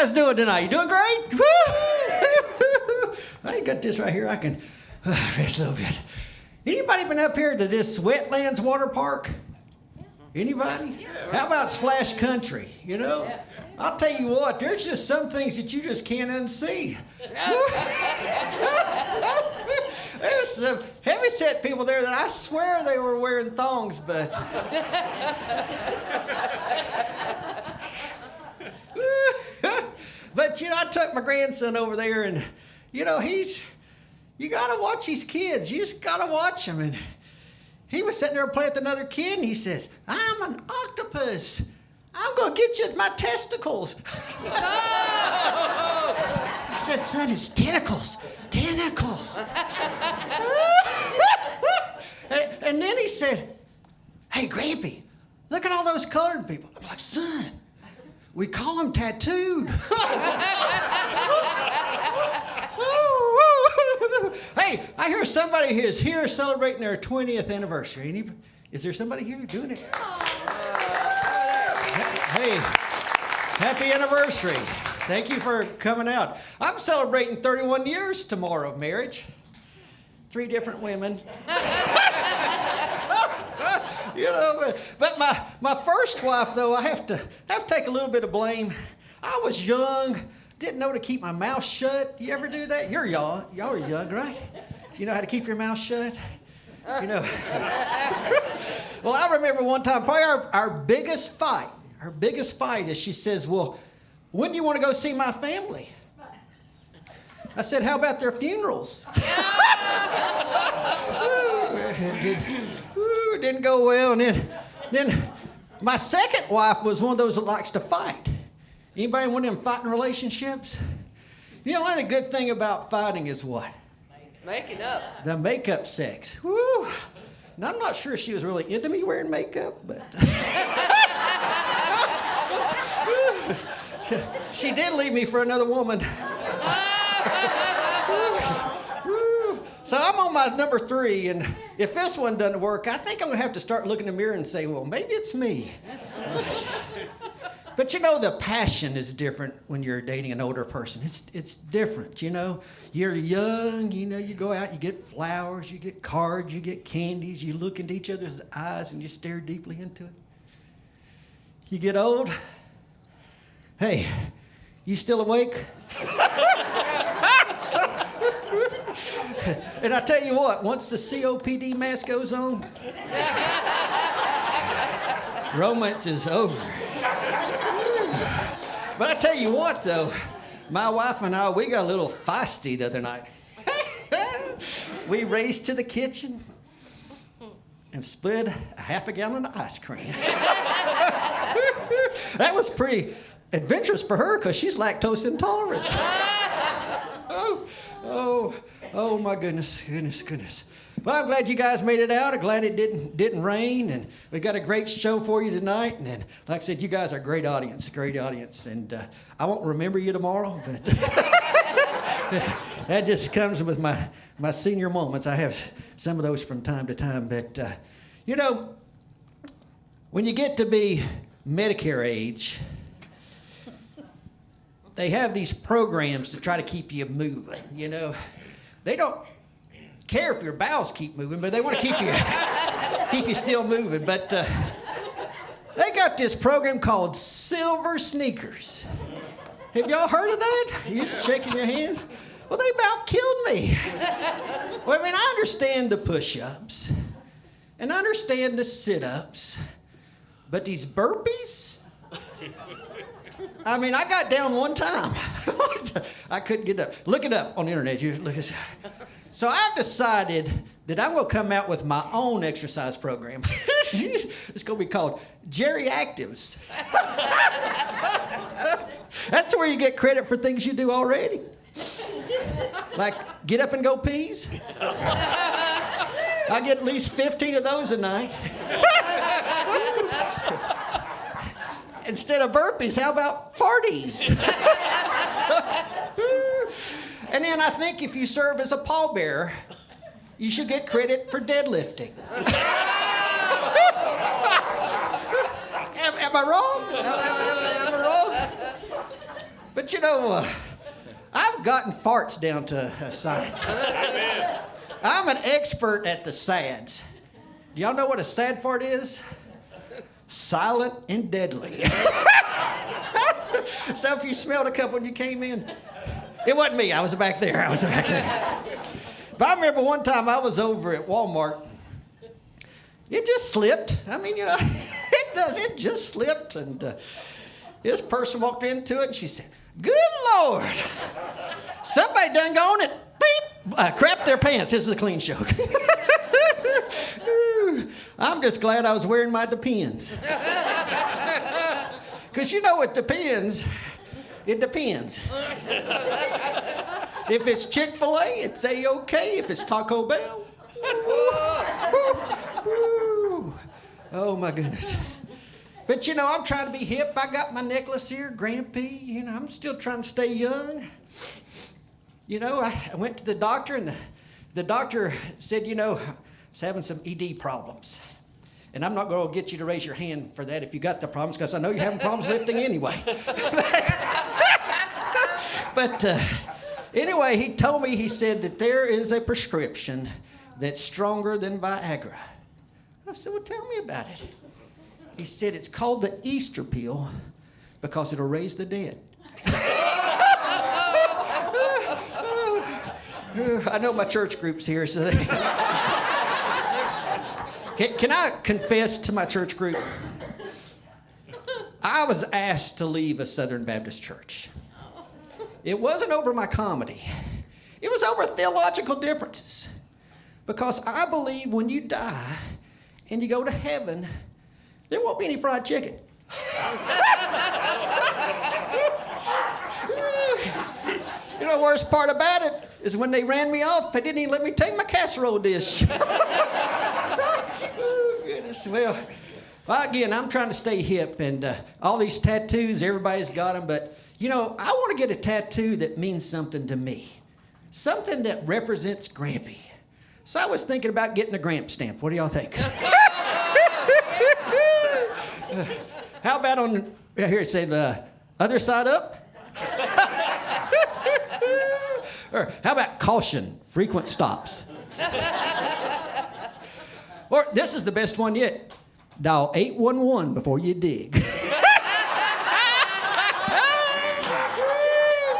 guys doing tonight? You doing great? Woo! I ain't got this right here. I can rest a little bit. Anybody been up here to this Wetlands Water Park? Anybody? Yeah. How about Splash Country? You know? Yeah. I'll tell you what, there's just some things that you just can't unsee. There's some heavyset people there that I swear they were wearing thongs, but... But, you know, I took my grandson over there and, you know, you gotta watch these kids. You just gotta watch them. And he was sitting there playing with another kid and he says, I'm an octopus. I'm gonna get you with my testicles. I said, son, it's tentacles. Tentacles. And then he said, hey, Grampy, look at all those colored people. I'm like, son, we call them tattooed. Hey, I hear somebody is here celebrating their 20th anniversary. Is there somebody here doing it? Hey, happy anniversary. Thank you for coming out. I'm celebrating 31 years tomorrow of marriage. 3 different women. You know, but my first wife, though, I have to take a little bit of blame. I was young, didn't know to keep my mouth shut. You ever do that? Y'all are young, right? You know how to keep your mouth shut? You know. Well, I remember one time, probably our biggest fight. Her biggest fight is she says, well, when do you want to go see my family? I said, how about their funerals? It didn't go well. And then my second wife was one of those that likes to fight. Anybody in one of them fighting relationships? You know, the only good thing about fighting is what? Making up. The makeup sex. Woo! Now, I'm not sure she was really into me wearing makeup, but... She did leave me for another woman. So I'm on my number 3, and if this one doesn't work, I think I'm going to have to start looking in the mirror and say, well, maybe it's me. But you know, the passion is different when you're dating an older person. It's different, you know. You're young, you know, you go out, you get flowers, you get cards, you get candies, you look into each other's eyes and you stare deeply into it. You get old. Hey, you still awake? And I tell you what, once the COPD mask goes on, romance is over. But I tell you what, though, my wife and I, we got a little feisty the other night. We raced to the kitchen and split a half a gallon of ice cream. That was pretty adventurous for her because she's lactose intolerant. Oh, my goodness. Well, I'm glad you guys made it out. I'm glad it didn't rain, and we got a great show for you tonight. And like I said, you guys are a great audience. And I won't remember you tomorrow, but that just comes with my senior moments. I have some of those from time to time. But, you know, when you get to be Medicare age, they have these programs to try to keep you moving, you know. They don't care if your bowels keep moving, but they want to keep you still moving. But they got this program called Silver Sneakers. Have y'all heard of that? You just shaking your hands? Well, they about killed me. Well, I mean, I understand the push-ups, and I understand the sit-ups, but these burpees? I mean, I got down one time. I couldn't get up. Look it up on the internet. You look at. So I've decided that I'm going to come out with my own exercise program. It's going to be called Jerry Actives. That's where you get credit for things you do already. Like get up and go peas. I get at least 15 of those a night. Instead of burpees, how about farties? And then I think if you serve as a pallbearer, you should get credit for deadlifting. Am I wrong? Am I wrong? But But I've gotten farts down to a science. I'm an expert at the SADs. Do y'all know what a sad fart is? Silent and deadly. So if you smelled a couple when you came in, it wasn't me. I was back there. But I remember one time I was over at Walmart. It just slipped. I mean, it does. It just slipped. And this person walked into it and she said, "Good Lord, somebody done gone and beep, crapped their pants." This is a clean show. I'm just glad I was wearing my Depends. Because it depends. It depends. If it's Chick-fil-A, it's A-OK. If it's Taco Bell. Oh, my goodness. But, I'm trying to be hip. I got my necklace here, Grampy. I'm still trying to stay young. I went to the doctor, and the doctor said, I was having some ED problems. And I'm not going to get you to raise your hand for that if you got the problems, because I know you're having problems lifting anyway. But anyway, he told me, he said that there is a prescription that's stronger than Viagra. I said, well, tell me about it. He said it's called the Easter pill because it'll raise the dead. I know my church group's here, so they... Can I confess to my church group? I was asked to leave a Southern Baptist church. It wasn't over my comedy. It was over theological differences. Because I believe when you die and you go to heaven, there won't be any fried chicken. The worst part about it is when they ran me off, they didn't even let me take my casserole dish. Oh, goodness. Well, again, I'm trying to stay hip, and all these tattoos, everybody's got them, but, I want to get a tattoo that means something to me. Something that represents Grampy. So I was thinking about getting a Gramp stamp. What do y'all think? How about on, here it said, other side up? Or how about caution, frequent stops? Or this is the best one yet. Dial 811 before you dig.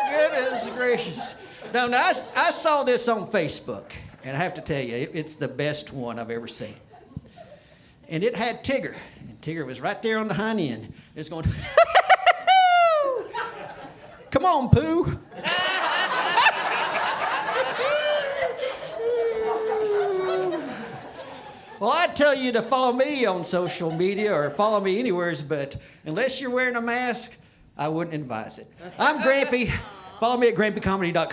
Goodness gracious. Now I saw this on Facebook, and I have to tell you, it's the best one I've ever seen. And it had Tigger. And Tigger was right there on the hind end. It's going, come on, Pooh. Well, I tell you to follow me on social media or follow me anywhere, but unless you're wearing a mask, I wouldn't advise it. I'm Grampy. Follow me at grampycomedy.com.